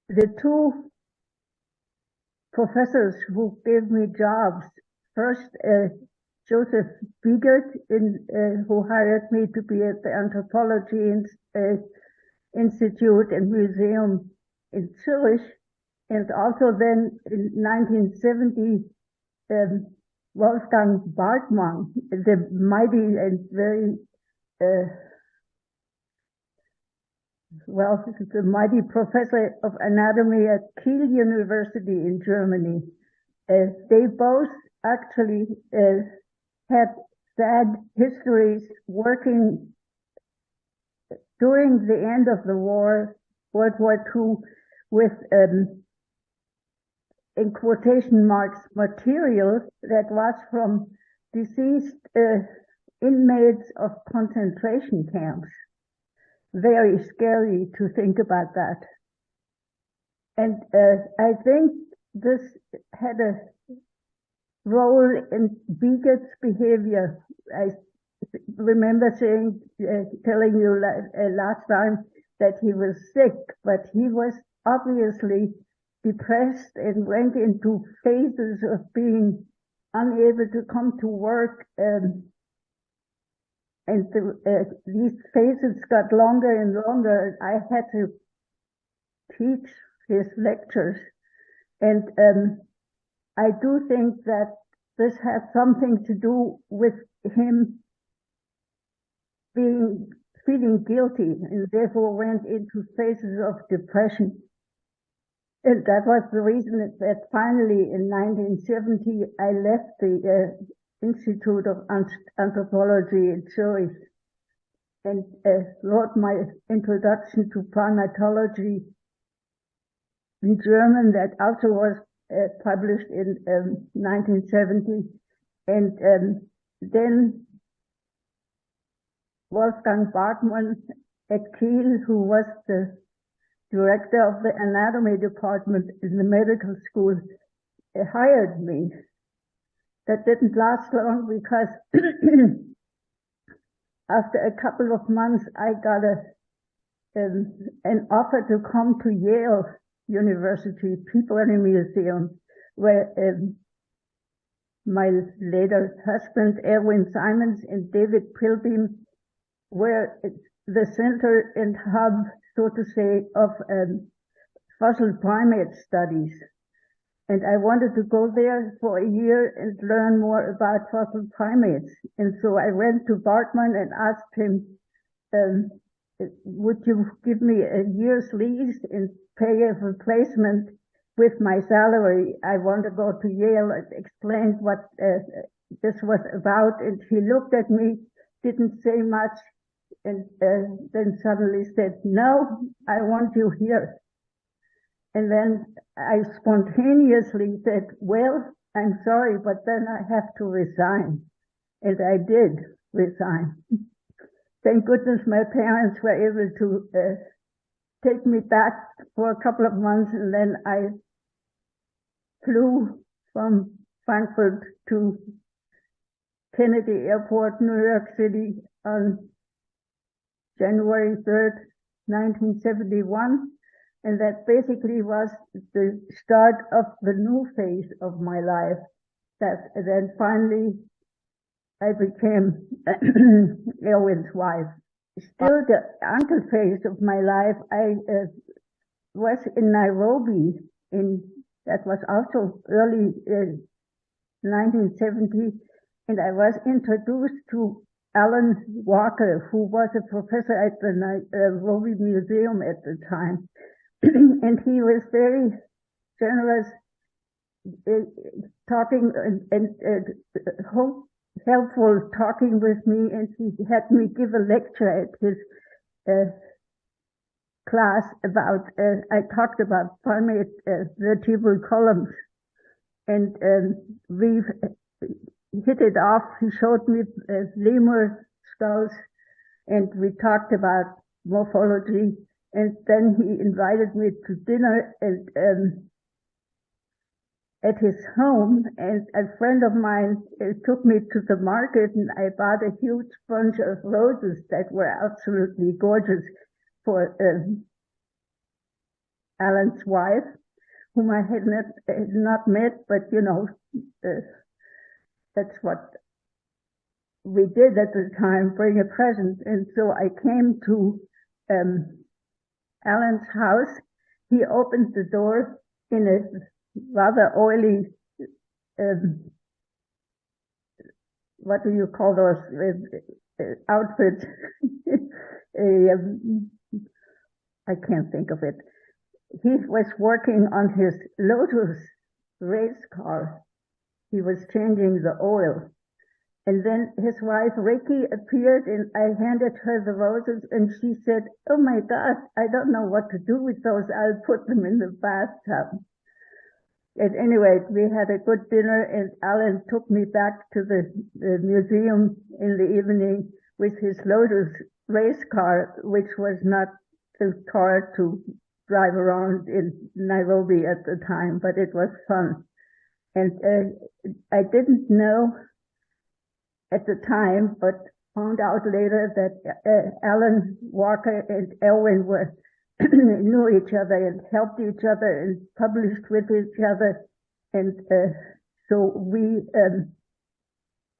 the two professors who gave me jobs, first Joseph Biegert, who hired me to be at the Anthropology Institute and Museum in Zurich, and also then in 1970, Wolfgang Bartmann, the mighty and very the mighty professor of anatomy at Kiel University in Germany. They both actually had sad histories working during the end of the war, World War II, with, in quotation marks, material that was from deceased inmates of concentration camps. Very scary to think about that. And I think this had a role in Biegert's behavior. I remember telling you last time that he was sick, but he was obviously depressed and went into phases of being unable to come to work. And these phases got longer and longer. I had to teach his lectures. And I do think that this has something to do with him feeling guilty and therefore went into phases of depression. And that was the reason that finally in 1970 I left the Institute of Anthropology in Zurich and wrote my introduction to primatology in German that also was published in 1970. And then Wolfgang Bartmann at Kiel, who was the director of the anatomy department in the medical school, hired me. That didn't last long because after a couple of months, I got an offer to come to Yale University Peabody Museum, where my later husband, Erikson Simons, and David Pilbeam were the center and hub, so to say, of fossil primate studies. And I wanted to go there for a year and learn more about fossil primates. And so I went to Bartmann and asked him, would you give me a year's lease and pay a replacement with my salary? I want to go to Yale, and explained what this was about. And he looked at me, didn't say much, and then suddenly said, no, I want you here. And then I spontaneously said, well, I'm sorry, but then I have to resign. And I did resign. Thank goodness my parents were able to take me back for a couple of months, and then I flew from Frankfurt to Kennedy Airport, New York City on January 3rd, 1971. And that basically was the start of the new phase of my life. That then finally I became Erwin's wife. Still the uncle phase of my life, I was in Nairobi that was also early 1970, and I was introduced to Alan Walker, who was a professor at the Nairobi Museum at the time. And he was very generous, talking and helpful talking with me, and he had me give a lecture at his class about, I talked about primate vertebral columns, and we hit it off. He showed me lemur skulls, and we talked about morphology. And then he invited me to dinner at his home, and a friend of mine took me to the market, and I bought a huge bunch of roses that were absolutely gorgeous for Alan's wife, whom I had not met, but that's what we did at the time, bring a present. And so I came to Alan's house. He opened the door in a rather oily, what do you call those outfits? I can't think of it. He was working on his Lotus race car. He was changing the oil. And then his wife, Ricky, appeared, and I handed her the roses, and she said, "Oh my God, I don't know what to do with those. I'll put them in the bathtub." At any rate, we had a good dinner, and Alan took me back to the museum in the evening with his Lotus race car, which was not the car to drive around in Nairobi at the time, but it was fun. And I didn't know at the time, but found out later that Alan Walker and Elwin knew each other and helped each other and published with each other. And so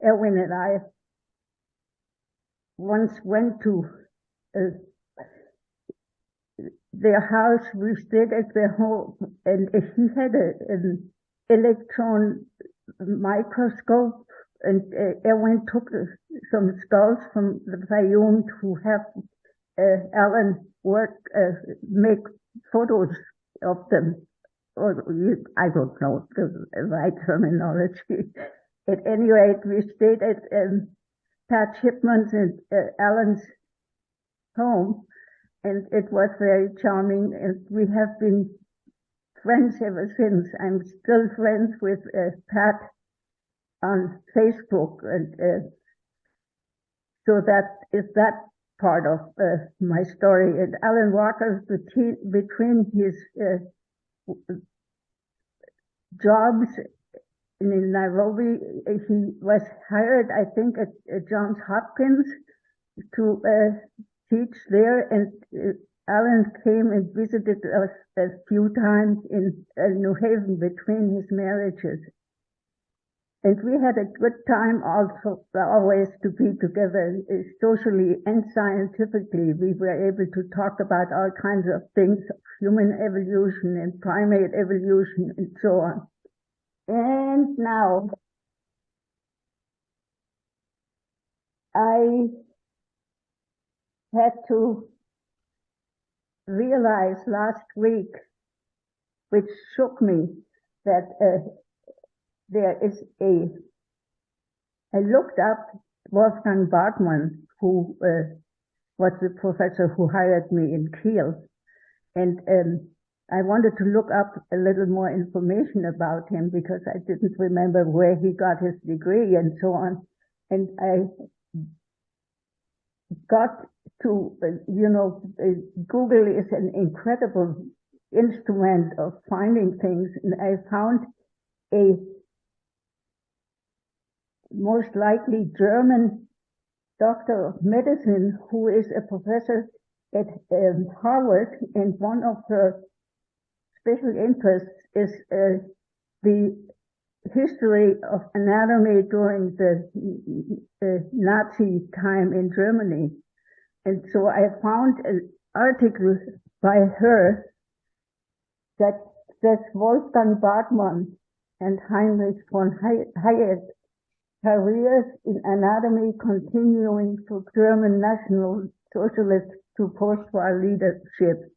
Elwin and I once went to their house. We stayed at their home, and he had an electron microscope, and Erwin took some skulls from the Wyoming to have Alan make photos of them. Or I don't know the right terminology. At any rate, we stayed at Pat Shipman's and Alan's home, and it was very charming, and we have been friends ever since. I'm still friends with Pat on Facebook, and so that is that part of my story. And Alan Walker, between his jobs in Nairobi, he was hired, I think, at Johns Hopkins to teach there, and Alan came and visited us a few times in New Haven between his marriages. And we had a good time also, always to be together socially and scientifically. We were able to talk about all kinds of things, human evolution and primate evolution and so on. And now I had to realize last week, which shook me, that there is I looked up Wolfgang Bartmann, who was the professor who hired me in Kiel, and I wanted to look up a little more information about him because I didn't remember where he got his degree and so on. And I got to, Google is an incredible instrument of finding things, and I found a most likely German doctor of medicine who is a professor at Harvard, and one of her special interests is the history of anatomy during the Nazi time in Germany. And so I found an article by her that says Wolfgang Bartmann and Heinrich von Hayek careers in anatomy continuing through German National Socialists to post-war leadership.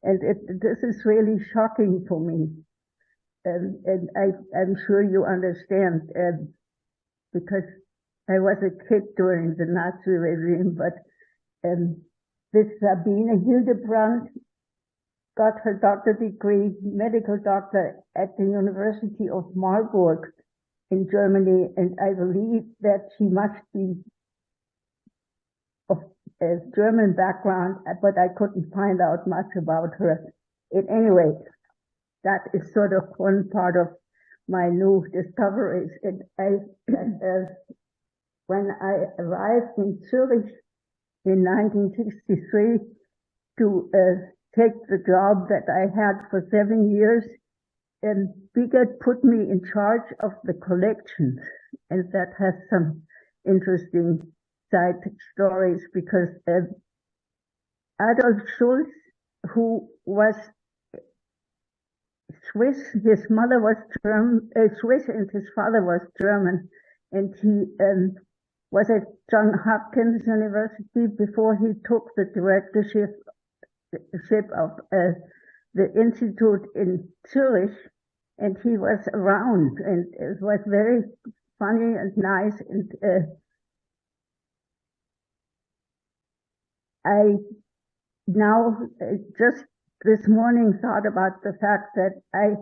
And this is really shocking for me. And I'm sure you understand, because I was a kid during the Nazi regime, but this Sabine Hildebrandt got her doctorate degree, medical doctor, at the University of Marburg in Germany, and I believe that she must be of a German background, but I couldn't find out much about her. At any rate, that is sort of one part of my new discoveries. And when I arrived in Zurich in 1963 to take the job that I had for 7 years, and Bigot put me in charge of the collections, and that has some interesting side stories because Adolf Schulz, who was Swiss, his mother was Swiss and his father was German, and he was at Johns Hopkins University before he took the directorship of the institute in Zurich, and he was around, and it was very funny and nice, and I now just this morning thought about the fact that I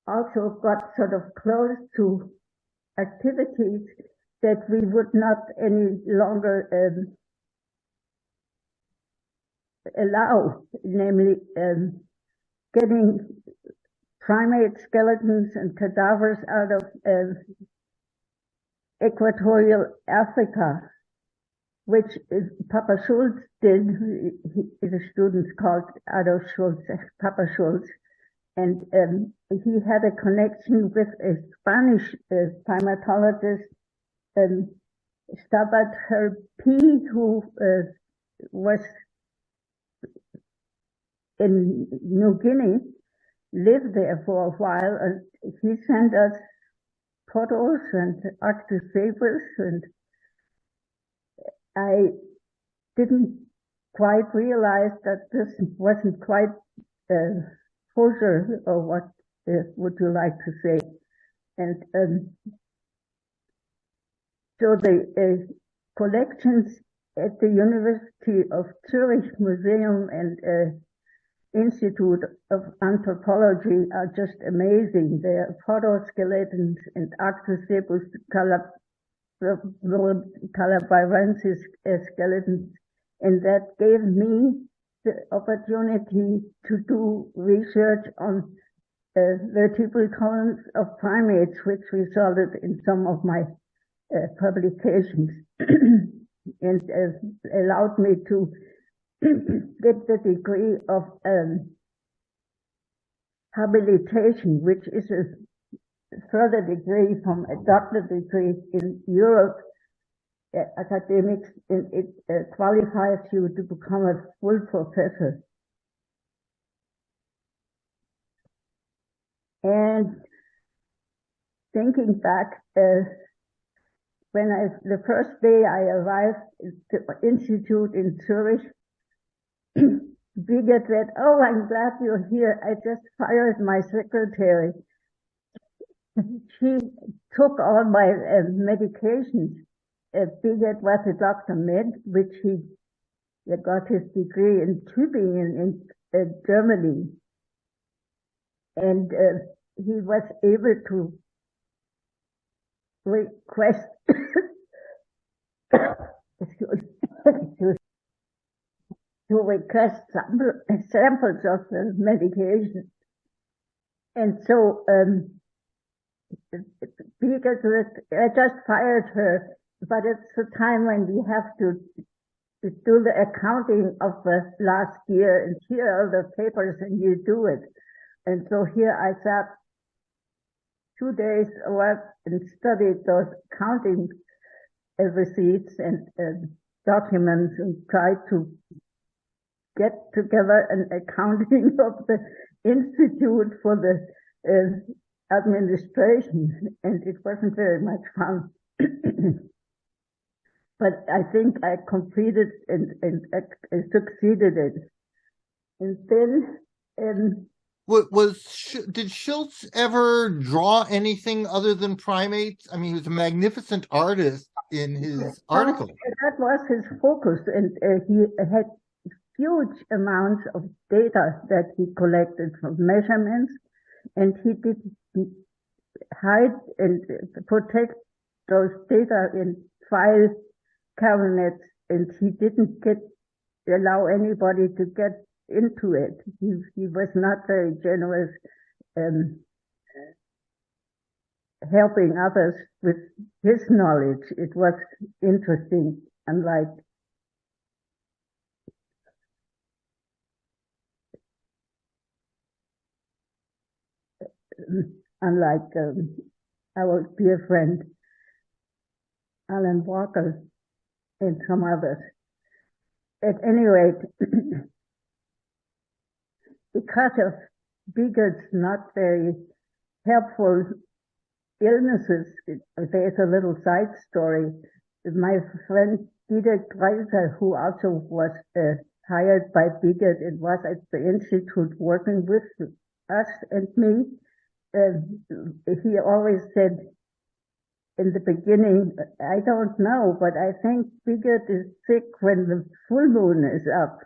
also got sort of close to activities that we would not any longer allow, namely getting primate skeletons and cadavers out of equatorial Africa, which Papa Schulz did. The students called Adolf Schulz Papa Schulz, and he had a connection with a Spanish primatologist, Stabat Herpy, who was in New Guinea, lived there for a while, and he sent us photos and arctosebus, and I didn't quite realize that this wasn't quite kosher, or what would you like to say? And so the collections at the University of Zurich Museum and Institute of Anthropology are just amazing. There are photoskeletons and arctosebus calabarensis skeletons, and that gave me the opportunity to do research on vertebral columns of primates, which resulted in some of my publications and allowed me to get the degree of habilitation, which is a further degree from a doctorate degree in Europe. Academics, and it qualifies you to become a full professor. And thinking back, when the first day I arrived at the institute in Zurich, Bigot said, "Oh, I'm glad you're here. I just fired my secretary. She took all my medications." Bigot was a Dr. Med, which he got his degree in Tübingen in Germany. And he was able to request samples of the medication. And so because I just fired her, but it's the time when we have to do the accounting of the last year, and here are the papers, and you do it. And so here I sat 2 days and studied those accounting receipts and documents, and tried to get together an accounting of the institute for the administration, and it wasn't very much fun. But I think I completed and succeeded it. And then did Schultz ever draw anything other than primates? I mean, he was a magnificent artist in his article. That was his focus, and he had huge amounts of data that he collected from measurements, and he did hide and protect those data in file cabinets, and he didn't allow anybody to get into it. He was not very generous helping others with his knowledge. It was interesting, unlike unlike our dear friend Alan Walker and some others. At any rate, because of Bigot's not very helpful illnesses, there's a little side story. My friend Dieter Kreiser, who also was hired by Bigot and was at the Institute working with us and me, he always said in the beginning, I don't know, but I think Bigot is sick when the full moon is up.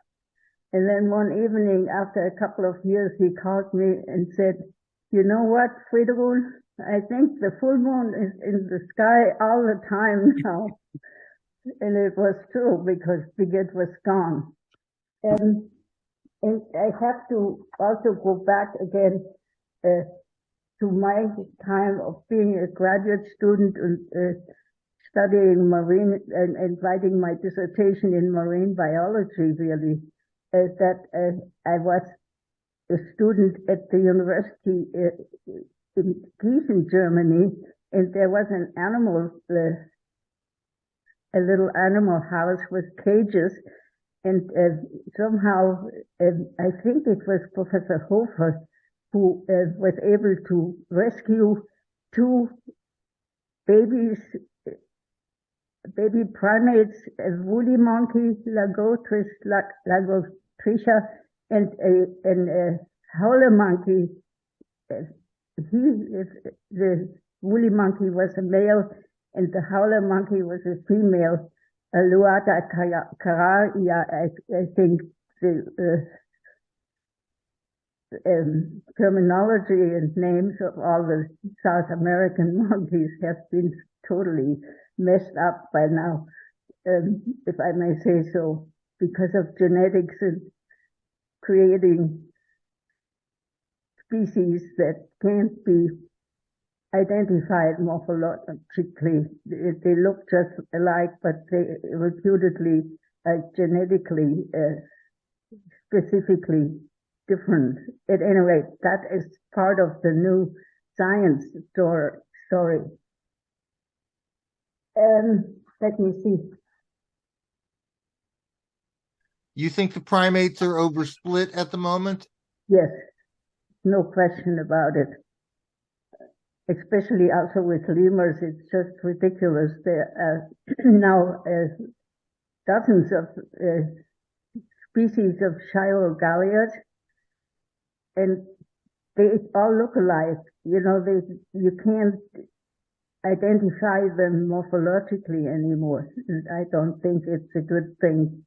And then one evening, after a couple of years, he called me and said, you know what, Friderun, I think the full moon is in the sky all the time now. And it was true, because Bigot was gone. And I have to also go back again to my time of being a graduate student and studying marine and writing my dissertation in marine biology, really. That I was a student at the university in Gießen, Germany, and there was an animal, a little animal house with cages, and somehow I think it was Professor Hofer who was able to rescue two baby primates, a woolly monkey, Lagotrisha, and a howler monkey. The woolly monkey was a male, and the howler monkey was a female. Luata Kararia, I think the terminology and names of all the South American monkeys have been totally messed up by now, if I may say so, because of genetics and creating species that can't be identified morphologically. They look just alike, but they reputedly genetically specifically different. At any rate, that is part of the new science story. Let me see. You think the primates are oversplit at the moment? Yes, no question about it. Especially also with lemurs, it's just ridiculous. There are now dozens of species of Chirogallias, and they all look alike. You know, you can't identify them morphologically anymore. And I don't think it's a good thing.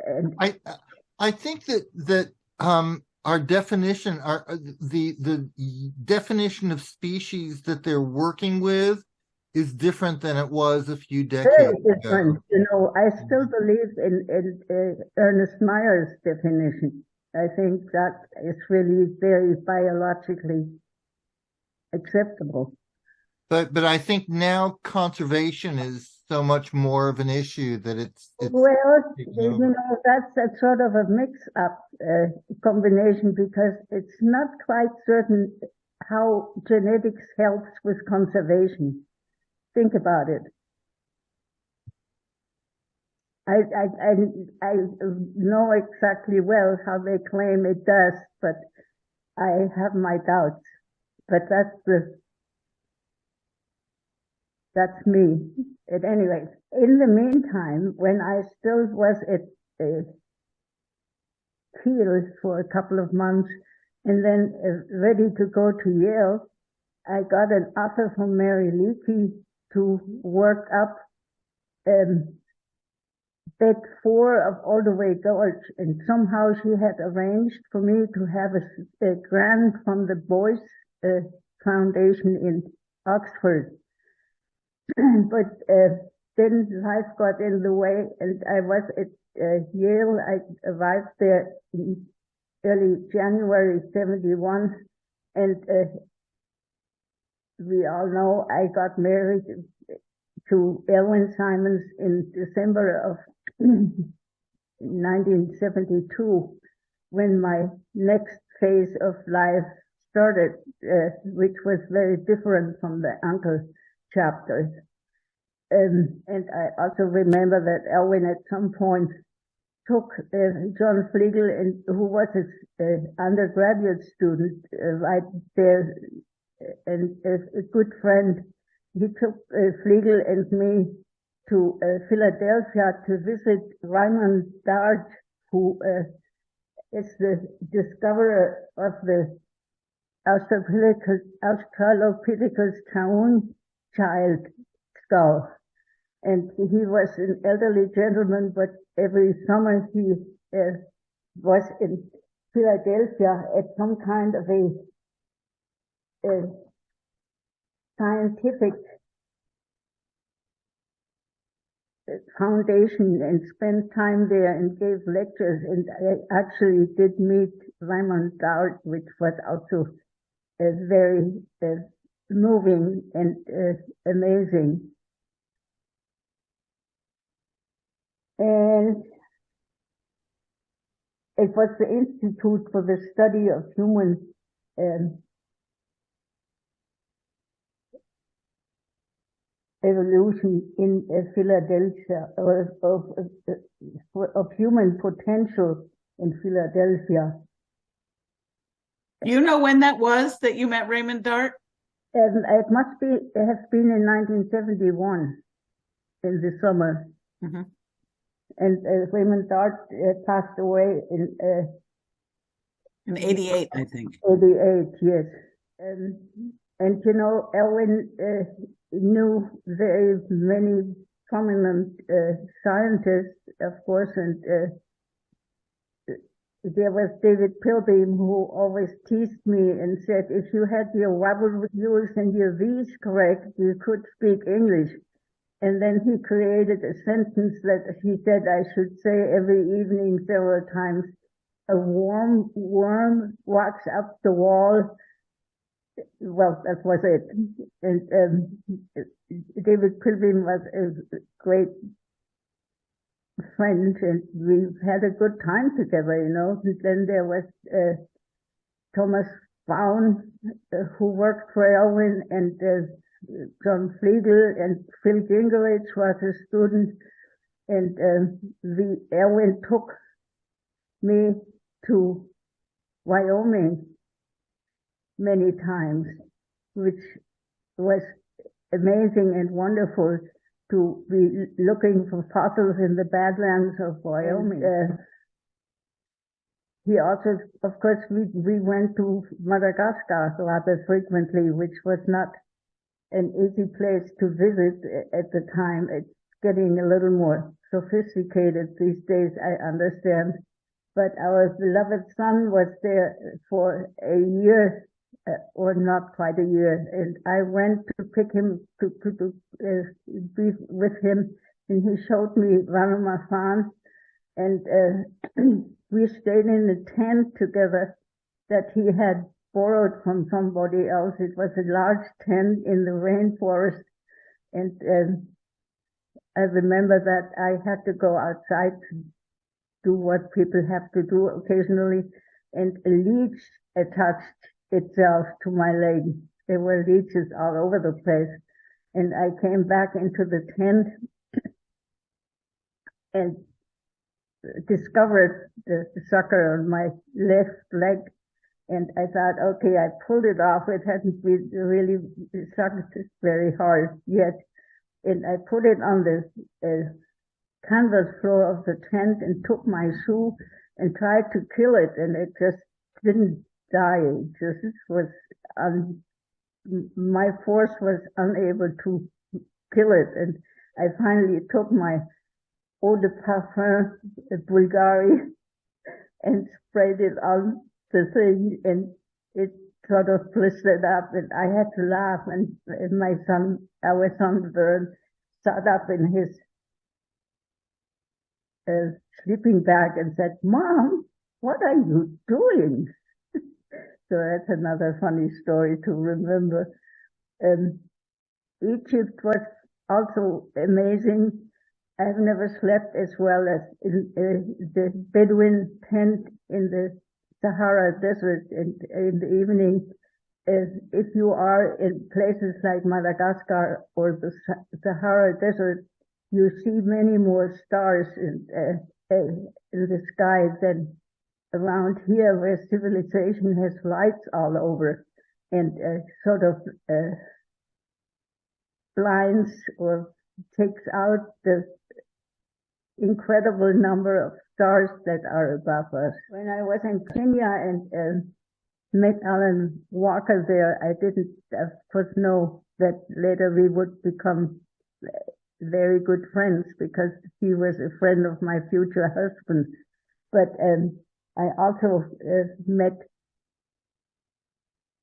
And I think that our definition, the definition of species that they're working with is different than it was a few decades very different. ago. You know, I still believe in Ernest Mayer's definition. I think that is really very biologically acceptable. But I think now conservation is so much more of an issue that it's well, you know, that's a sort of a mix-up combination, because it's not quite certain how genetics helps with conservation. Think about it. I know exactly well how they claim it does, but I have my doubts. But that's me. At any rate, in the meantime, when I still was at Kiel for a couple of months and then ready to go to Yale, I got an offer from Mary Leakey to work up Bed 4 of Oldaway Gorge, and somehow she had arranged for me to have a grant from the Boyce Foundation in Oxford. But then life got in the way, and I was at Yale. I arrived there in early January '71, and we all know I got married to Erikson in December of 1972, when my next phase of life started, which was very different from the Ankel chapters. And I also remember that Erwin at some point took John Fleagle, and who was his undergraduate student right there, and a good friend. He took Fleagle and me to Philadelphia to visit Raymond Dart, who is the discoverer of the Australopithecus town child skull. And he was an elderly gentleman, but every summer he was in Philadelphia at some kind of a scientific foundation and spent time there and gave lectures. And I actually did meet Raymond Dart, which was also very moving and amazing. And it was the Institute for the Study of Human Evolution in Philadelphia, or of human potential in Philadelphia. Do you know when that was that you met Raymond Dart? And it have been in 1971 in the summer. Mm-hmm. And Raymond Dart passed away in 88, I think. 88, yes. And you know, Erwin knew very many prominent scientists, of course, and there was David Pilbeam, who always teased me and said, if you had your W's and your V's correct, you could speak English. And then he created a sentence that he said I should say every evening several times: a warm worm walks up the wall. Well, that was it. And David Pilbeam was a great friend, and we had a good time together, you know. And then there was Thomas Brown, who worked for Erwin, and John Fleagle, and Phil Gingerich was a student. And Erwin took me to Wyoming many times, which was amazing and wonderful to be looking for fossils in the Badlands of Wyoming. He also, of course, we went to Madagascar rather frequently, which was not an easy place to visit at the time. It's getting a little more sophisticated these days, I understand. But our beloved son was there for a year, or not quite a year, and I went to pick him to be with him, and he showed me Ranomasan, and we stayed in a tent together that he had borrowed from somebody else. It was a large tent in the rainforest, and I remember that I had to go outside to do what people have to do occasionally, and a leech attached itself to my leg. There were leeches all over the place, and I came back into the tent and discovered the sucker on my left leg, and I thought, okay, I pulled it off. It hadn't been really sucked very hard yet, and I put it on the canvas floor of the tent and took my shoe and tried to kill it, and it just didn't die. It just was my force was unable to kill it, and I finally took my eau de parfum Bulgari and sprayed it on the thing, and it sort of blistered up, and I had to laugh, and my son, our sunburned, sat up in his sleeping bag and said, "Mom, what are you doing?" So that's another funny story to remember. Egypt was also amazing. I've never slept as well as in the Bedouin tent in the Sahara Desert, and in the evening, if you are in places like Madagascar or the Sahara Desert, you see many more stars in the sky than around here, where civilization has lights all over and sort of blinds or takes out the incredible number of stars that are above us. When I was in Kenya and met Alan Walker there, I didn't, of course, know that later we would become very good friends, because he was a friend of my future husband. But I also met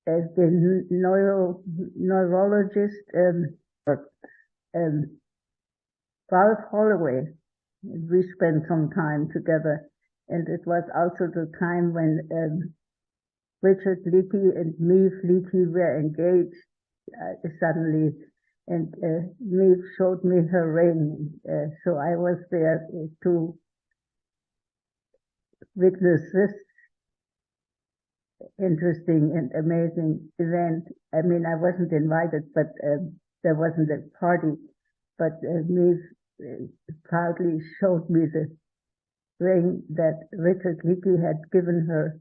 the neurologist Ralph Holloway. We spent some time together, and it was also the time when Richard Leakey and Meave Leakey were engaged suddenly, and Meave showed me her ring, so I was there to witness this interesting and amazing event. I mean, I wasn't invited, but there wasn't a party, but Meave proudly showed me the ring that Richard Leakey had given her.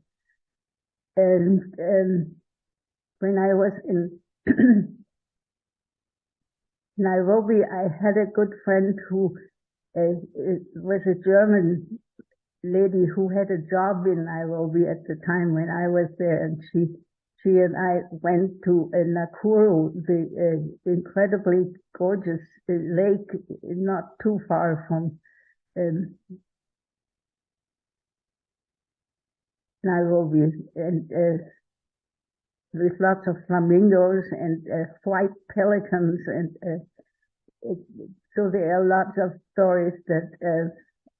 And when I was in Nairobi, I had a good friend who was a German lady who had a job in Nairobi at the time when I was there, and she and I went to Nakuru, the incredibly gorgeous lake not too far from Nairobi, and with lots of flamingos and white pelicans, and so there are lots of stories that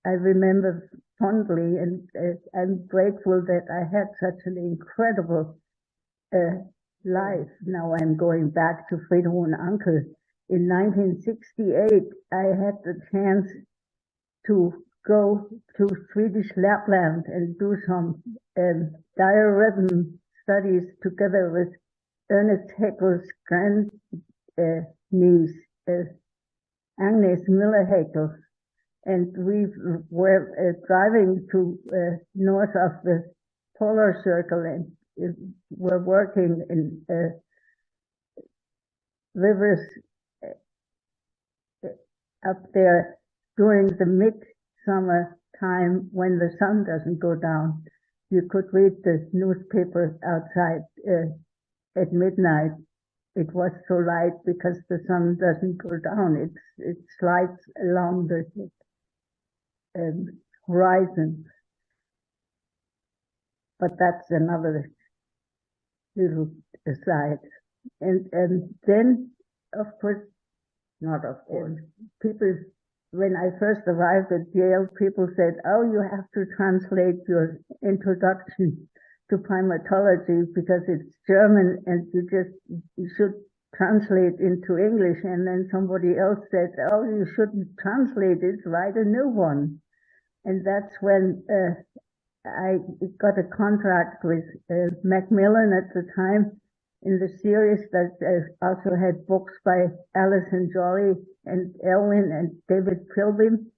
I remember fondly, and I'm grateful that I had such an incredible life. Now I'm going back to Friderun Ankel. In 1968, I had the chance to go to Swedish Lapland and do some diarrhythm studies together with Ernest Haeckel's niece, Agnes Miller-Haeckel. And we were driving to north of the polar circle, and were working in rivers up there during the midsummer time when the sun doesn't go down. You could read the newspaper outside at midnight. It was so light because the sun doesn't go down. It slides along the horizon. But that's another little aside. And then, of course, not of course, people, when I first arrived at Yale, people said, oh, you have to translate your introduction to primatology because it's German and you should translate into English. And then somebody else said, oh, you shouldn't translate it, write a new one. And that's when I got a contract with Macmillan at the time in the series that also had books by Alison Jolly and Elwin and David Pilbeam.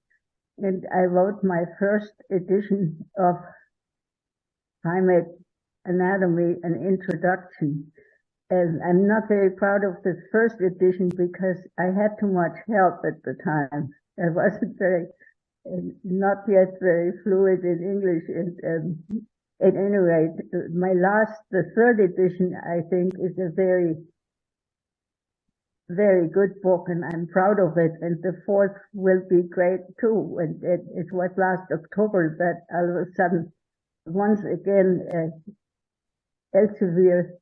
And I wrote my first edition of Primate Anatomy, an introduction. And I'm not very proud of this first edition because I had too much help at the time. I wasn't not yet very fluid in English. And at any rate, the third edition, I think, is a very, very good book, and I'm proud of it. And the fourth will be great too. And it was last October that all of a sudden, once again, Elsevier,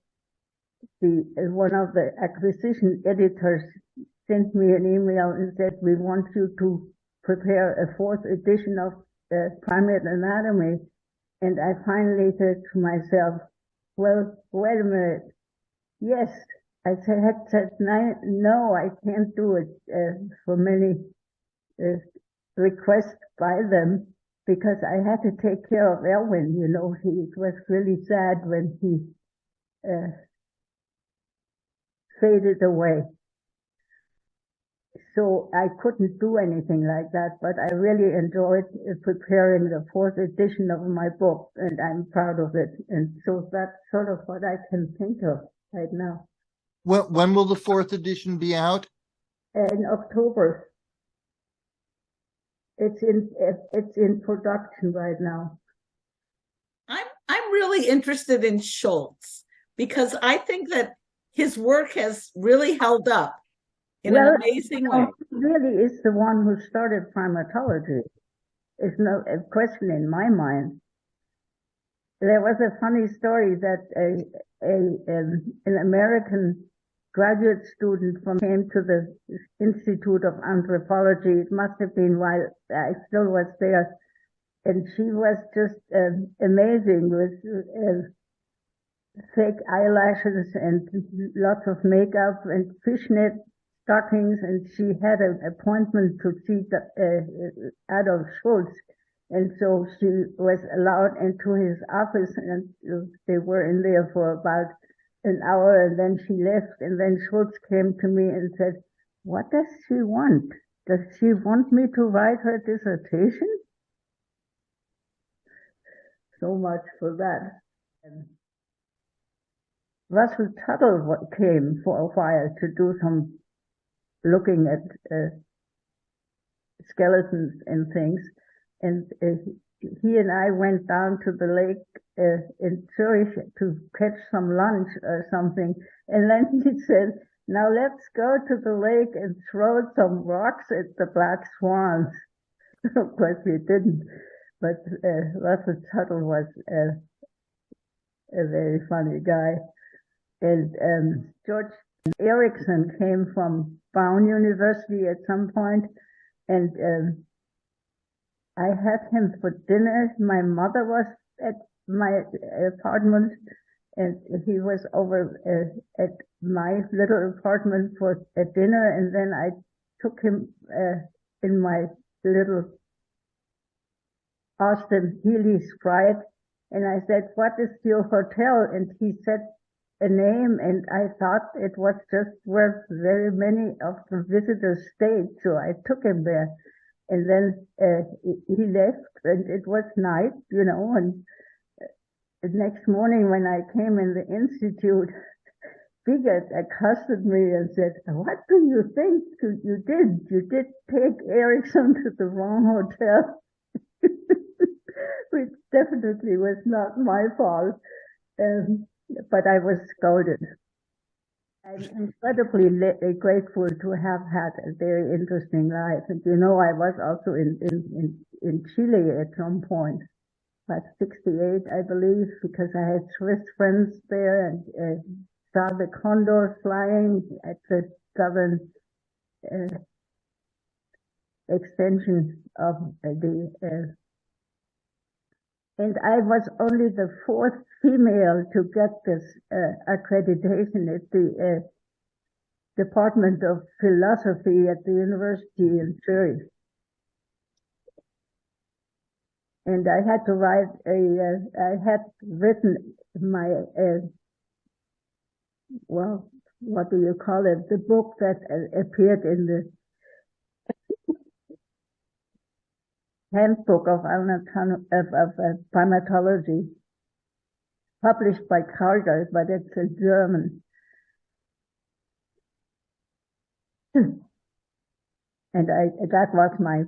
one of the acquisition editors, sent me an email and said, we want you to prepare a fourth edition of Primate Anatomy. And I finally said to myself, well, wait a minute. Yes, I had said, no, I can't do it for many requests by them. because I had to take care of Elwin. You know, it was really sad when he faded away. So I couldn't do anything like that, but I really enjoyed preparing the fourth edition of my book, and I'm proud of it. And so that's sort of what I can think of right now. Well, when will the fourth edition be out? In October. It's in production right now. I'm really interested in Schultz because I think that his work has really held up in an amazing way. He really is the one who started primatology. There's no question in my mind. There was a funny story that an American graduate student came to the Institute of Anthropology. It must have been while I still was there. And she was just amazing with fake eyelashes and lots of makeup and fishnet stockings. And she had an appointment to see Adolf Schultz. And so she was allowed into his office, and they were in there for about an hour, and then she left. And then Schultz came to me and said, "What does she want? Does she want me to write her dissertation?" So much for that. And Russell Tuttle came for a while to do some looking at skeletons and things. And he and I went down to the lake in Zurich to catch some lunch or something. And then he said, "Now let's go to the lake and throw some rocks at the black swans." Of course we didn't, but Russell Tuttle was a very funny guy. And George Erikson came from Brown University at some point, and I had him for dinner. My mother was at my apartment, and he was over at my little apartment for a dinner. And then I took him in my little Austin Healy Sprite, and I said, "What is your hotel?" And he said a name, and I thought it was just where very many of the visitors stayed, so I took him there. And then he left, and it was night, you know, and the next morning when I came in the institute, Bigot accosted me and said, "What do you think you did? You did take Erikson to the wrong hotel," which definitely was not my fault, but I was scolded. I'm incredibly grateful to have had a very interesting life. And you know, I was also in Chile at some point, about 68, I believe, because I had Swiss friends there, and saw the condor flying at the southern extension of the and I was only the fourth female to get this accreditation at the Department of Philosophy at the University in Zurich. And I had to write I had written my, well, what do you call it? The book that appeared in the Handbook of Primatology, published by Karger, but it's in German. And that was my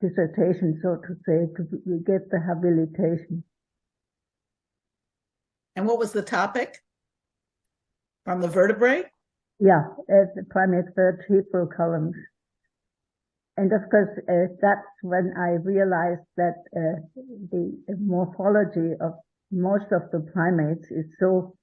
dissertation, so to say, to get the habilitation. And what was the topic? From the vertebrae? Yeah, the primate vertebral columns. And of course, that's when I realized that the morphology of most of the primates is so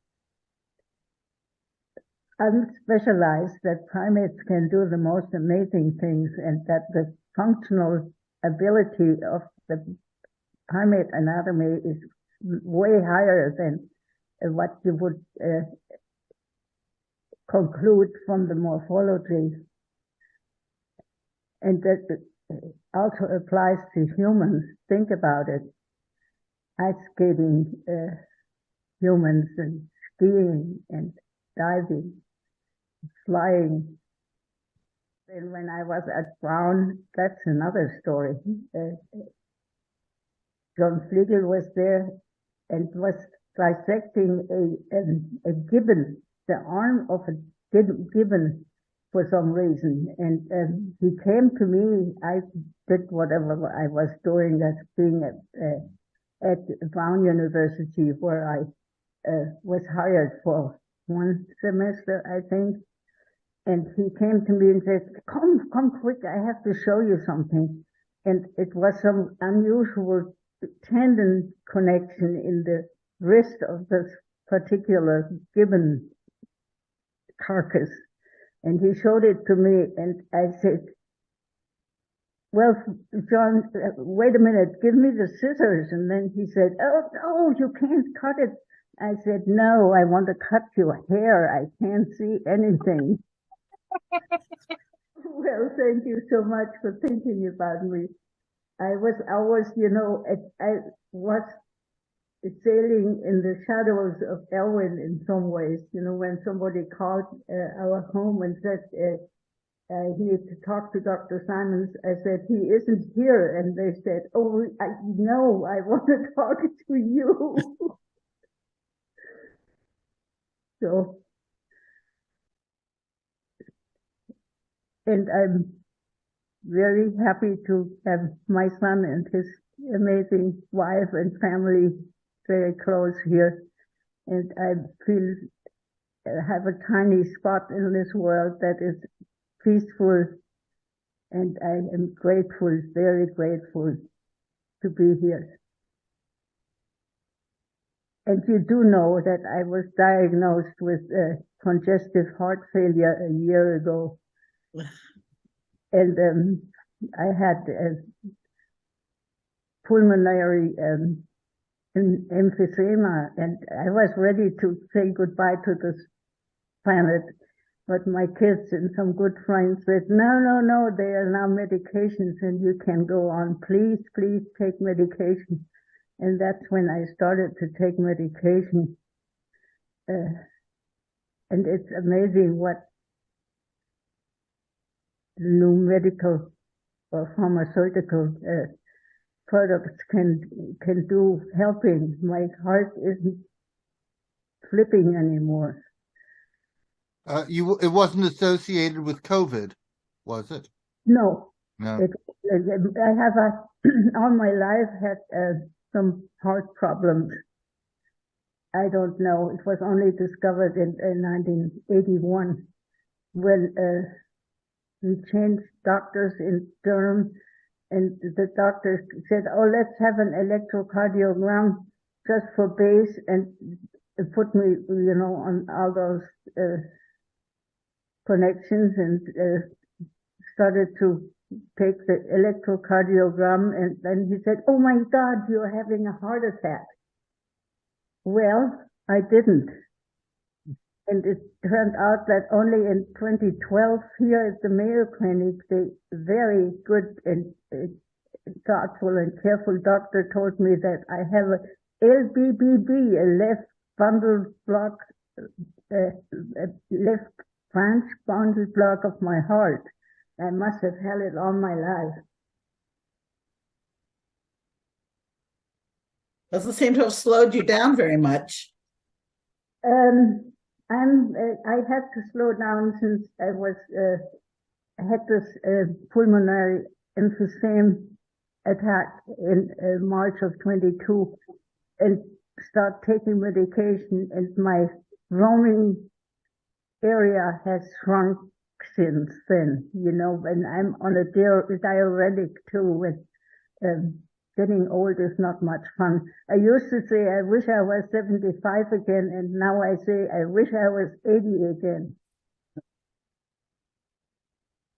unspecialized that primates can do the most amazing things, and that the functional ability of the primate anatomy is way higher than what you would conclude from the morphology. And that also applies to humans. Think about it. Ice skating, humans, and skiing and diving, flying. And when I was at Brown, that's another story. John Fleagle was there and was dissecting a gibbon, the arm of a gibbon for some reason. And he came to me. I did whatever I was doing as being at Brown University, where I was hired for one semester, I think. And he came to me and said, come quick, I have to show you something. And it was some unusual tendon connection in the wrist of this particular gibbon carcass. And he showed it to me, and I said, well, John, wait a minute, give me the scissors. And then he said, oh, no, you can't cut it. I said, no, I want to cut your hair. I can't see anything. Well, thank you so much for thinking about me. I was, I was sailing in the shadows of Elwyn in some ways. When somebody called our home and said he had to talk to Dr. Simons, I said, he isn't here. And they said, oh, no, I want to talk to you. So, and I'm very happy to have my son and his amazing wife and family very close here. And I feel I have a tiny spot in this world that is peaceful, and I am grateful, very grateful to be here. And you do know that I was diagnosed with congestive heart failure a year ago. And I had pulmonary emphysema, and I was ready to say goodbye to this planet. But my kids and some good friends said, no, there are now medications and you can go on. Please take medication. And that's when I started to take medication. And it's amazing what new medical or pharmaceutical products can do, helping. My heart isn't flipping anymore. It wasn't associated with COVID, was it? No. No. I have all my life had some heart problems. I don't know. It was only discovered in 1981 when we changed doctors in Durham, and the doctor said, oh, let's have an electrocardiogram just for base, and put me, on all those connections, and started to take the electrocardiogram, and then he said, oh my God, you're having a heart attack. Well, I didn't. And it turned out that only in 2012 here at the Mayo Clinic, the very good and thoughtful and careful doctor told me that I have a LBBB, a left bundle block, left branch bundle block of my heart. I must have had it all my life. Doesn't seem to have slowed you down very much. I had to slow down since I had this pulmonary emphysema attack in March of 22, and start taking medication, and my roaming area has shrunk since then, and I'm on a diuretic too, and getting old is not much fun. I used to say, I wish I was 75 again, and now I say, I wish I was 80 again.